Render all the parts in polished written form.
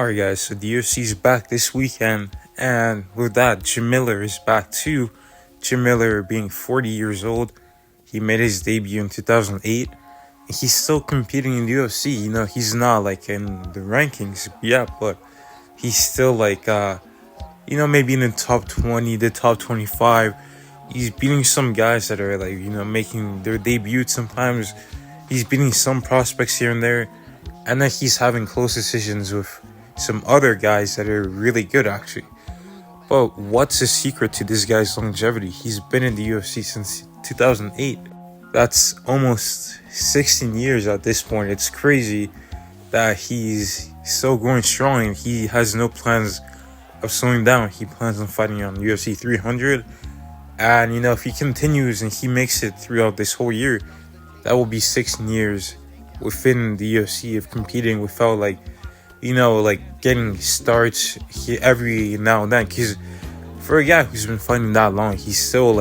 Alright guys, so the UFC is back this weekend, and with that, Jim Miller is back too. Jim Miller being 40 years old, he made his debut in 2008, and he's still competing in the UFC. He's not like in the rankings yet, but he's still like, maybe in the top 20, the top 25. He's beating some guys that are like, making their debut sometimes. He's beating some prospects here and there, and then he's having close decisions with some other guys that are really good actually. But what's the secret to this guy's longevity? He's been in the UFC since 2008. That's almost 16 years at this point. It's crazy that he's still going strong and he has no plans of slowing down. He plans on fighting on UFC 300. And if he continues and he makes it throughout this whole year, that will be 16 years within the UFC of competing without getting starts every now and then. Because for a guy who's been fighting that long, he's still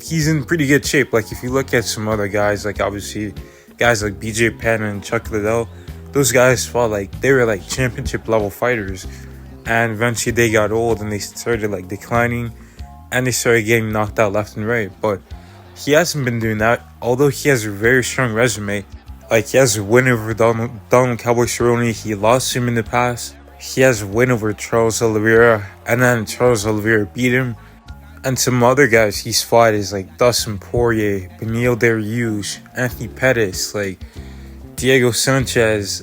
he's in pretty good shape. Like if you look at some other guys, like obviously guys like BJ Penn and Chuck Liddell, those guys fought they were championship level fighters, and eventually they got old and they started declining, and they started getting knocked out left and right. But he hasn't been doing that, although he has a very strong resume. He has a win over Donald Cowboy Cerrone. He lost him in the past. He has a win over Charles Oliveira, and then Charles Oliveira beat him. And some other guys he's fought is Dustin Poirier, Beneil Dariush, Anthony Pettis, Diego Sanchez,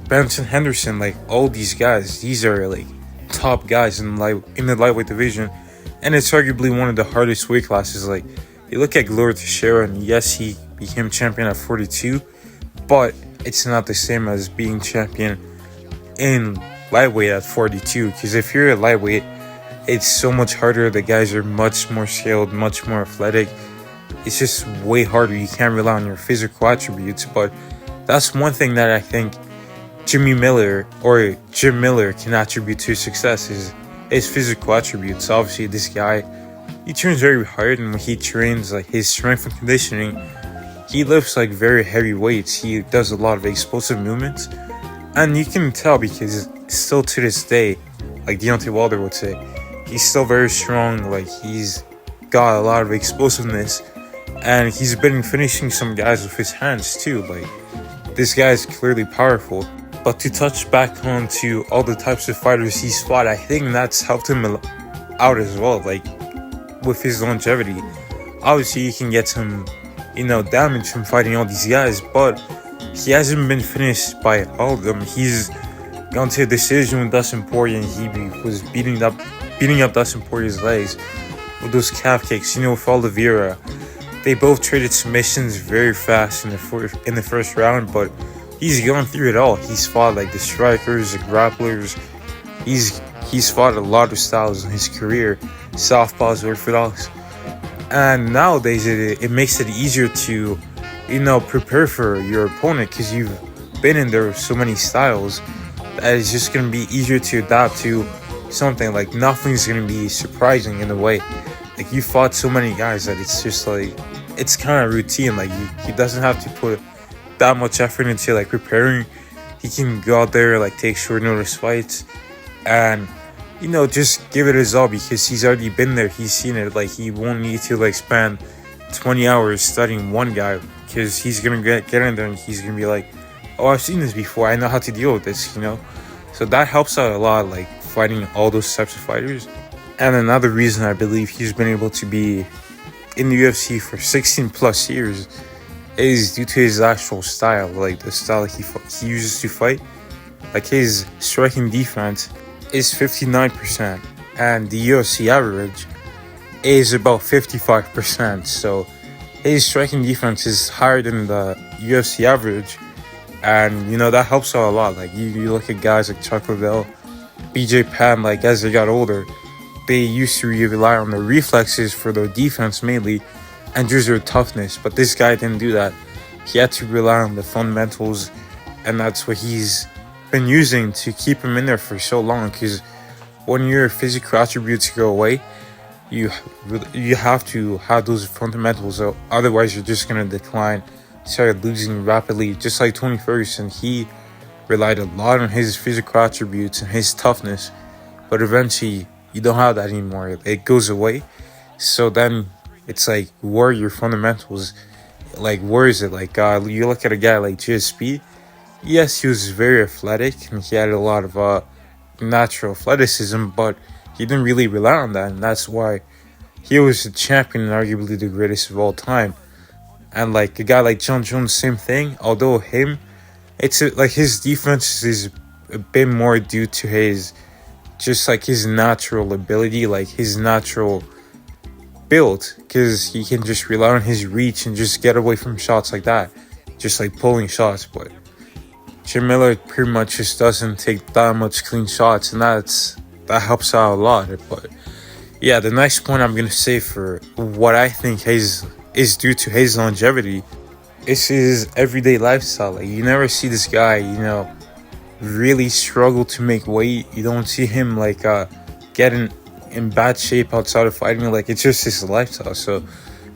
Benson Henderson. All these guys, these are top guys in the lightweight division, and it's arguably one of the hardest weight classes. You look at Glover Teixeira, and yes, he became champion at 42. But it's not the same as being champion in lightweight at 42. Because if you're a lightweight, it's so much harder. The guys are much more skilled, much more athletic. It's just way harder. You can't rely on your physical attributes. But that's one thing that I think Jim Miller can attribute to success is his physical attributes. Obviously, this guy, he trains very hard, and when he trains, his strength and conditioning, he lifts very heavy weights. He does a lot of explosive movements, and you can tell because still to this day, Deontay Wilder would say, he's still very strong. He's got a lot of explosiveness, and he's been finishing some guys with his hands too. This guy is clearly powerful. But to touch back on to all the types of fighters he's fought, I think that's helped him out as well. With his longevity, obviously you can get some damage from fighting all these guys, but he hasn't been finished by all of them. He's gone to a decision with Dustin Poirier, and he was beating up Dustin Poirier's legs with those calf kicks. With Oliveira, they both traded submissions very fast in the first round, but he's gone through it all. He's fought the strikers, the grapplers. He's fought a lot of styles in his career, southpaws, orthodox. And nowadays, it makes it easier to, prepare for your opponent because you've been in there with so many styles that it's just going to be easier to adapt to something. Nothing's going to be surprising in a way. You fought so many guys that it's just it's kind of routine. He doesn't have to put that much effort into preparing. He can go out there, take short notice fights and just give it his all because he's already been there. He's seen it. He won't need to spend 20 hours studying one guy because he's gonna get in there and he's gonna be oh, I've seen this before. I know how to deal with this. So that helps out a lot. Fighting all those types of fighters. And another reason I believe he's been able to be in the UFC for 16 plus years is due to his actual style. The style he uses to fight. His striking defense is 59%, and the UFC average is about 55%. So his striking defense is higher than the UFC average, and that helps out a lot. You look at guys like Chuck Liddell, BJ Penn, as they got older, they used to rely on their reflexes for their defense mainly, and just their toughness. But this guy didn't do that. He had to rely on the fundamentals, and that's what he's been using to keep him in there for so long. Because when your physical attributes go away, you have to have those fundamentals, otherwise you're just going to decline, start losing rapidly, just like Tony Ferguson. He relied a lot on his physical attributes and his toughness, but eventually you don't have that anymore. It goes away. So then it's like, where are your fundamentals? Like, where is it? Like, you look at a guy like GSP. Yes, he was very athletic and he had a lot of natural athleticism, but he didn't really rely on that, and that's why he was a champion and arguably the greatest of all time. And like a guy like John Jones, same thing. Although like his defense is a bit more due to his just like his natural ability, like his natural build, because he can just rely on his reach and just get away from shots like that, just like pulling shots. But Jim Miller pretty much just doesn't take that much clean shots, and that helps out a lot. But yeah, the next point I'm gonna say for what I think is due to his longevity is his everyday lifestyle. Like, you never see this guy, really struggle to make weight. You don't see him like getting in bad shape outside of fighting. Like, it's just his lifestyle. So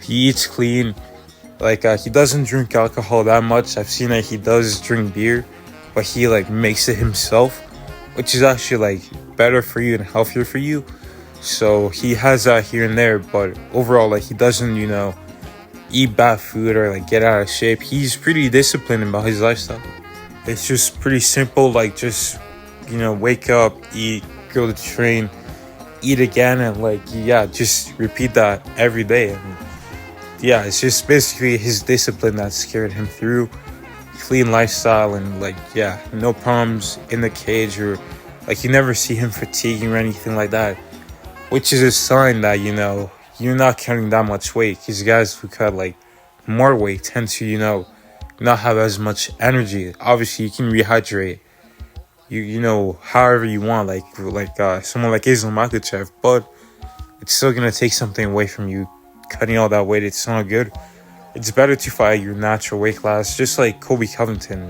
he eats clean. Like, he doesn't drink alcohol that much. I've seen that he does drink beer, but he like makes it himself, which is actually like better for you and healthier for you. So he has that here and there, but overall, like, he doesn't, eat bad food or like get out of shape. He's pretty disciplined about his lifestyle. It's just pretty simple, like just, wake up, eat, go to train, eat again, and like, yeah, just repeat that every day. And yeah, it's just basically his discipline that's carried him through. Clean lifestyle, and like, yeah, no problems in the cage, or like you never see him fatiguing or anything like that, which is a sign that you're not carrying that much weight, because guys who cut like more weight tend to not have as much energy. Obviously you can rehydrate however you want, like someone like Islam Makhachev, but it's still gonna take something away from you. Cutting all that weight, it's not good. It's better to fight your natural weight class, just like Kobe Covington.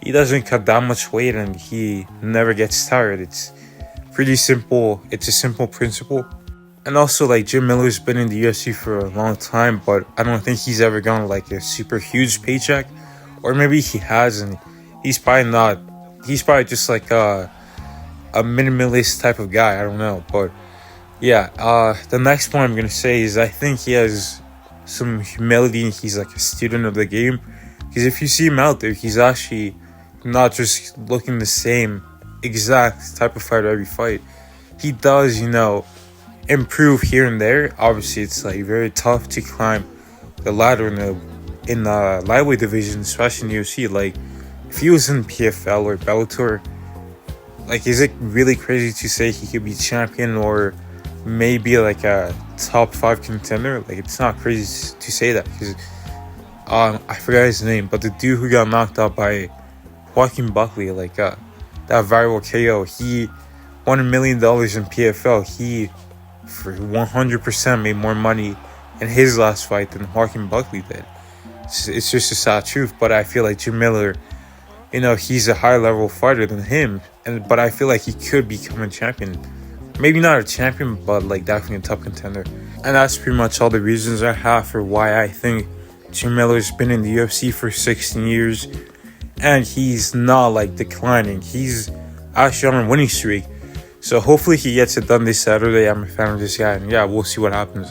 He doesn't cut that much weight and he never gets tired. It's pretty simple. It's a simple principle. And also, like, Jim Miller's been in the UFC for a long time, but I don't think he's ever gotten like a super huge paycheck. Or maybe he has, and he's probably not. He's probably just like a minimalist type of guy. I don't know. But yeah, the next point I'm gonna say is I think he has some humility and he's like a student of the game. Because if you see him out there, he's actually not just looking the same exact type of fighter every fight. He does, improve here and there. Obviously, it's like very tough to climb the ladder in the lightweight division, especially in UFC. Like, if he was in PFL or Bellator, like, is it really crazy to say he could be champion or maybe like a top 5 contender? Like, it's not crazy to say that, because I forgot his name, but the dude who got knocked out by Joaquin Buckley, like that viral KO, he won $1 million in PFL. He for 100% made more money in his last fight than Joaquin Buckley did. It's just a sad truth. But I feel like Jim Miller, he's a higher level fighter than him, but I feel like he could become a champion. Maybe not a champion, but like definitely a top contender. And that's pretty much all the reasons I have for why I think Jim Miller's been in the UFC for 16 years and he's not like declining. He's actually on a winning streak. So hopefully he gets it done this Saturday. I'm a fan of this guy, and yeah, we'll see what happens.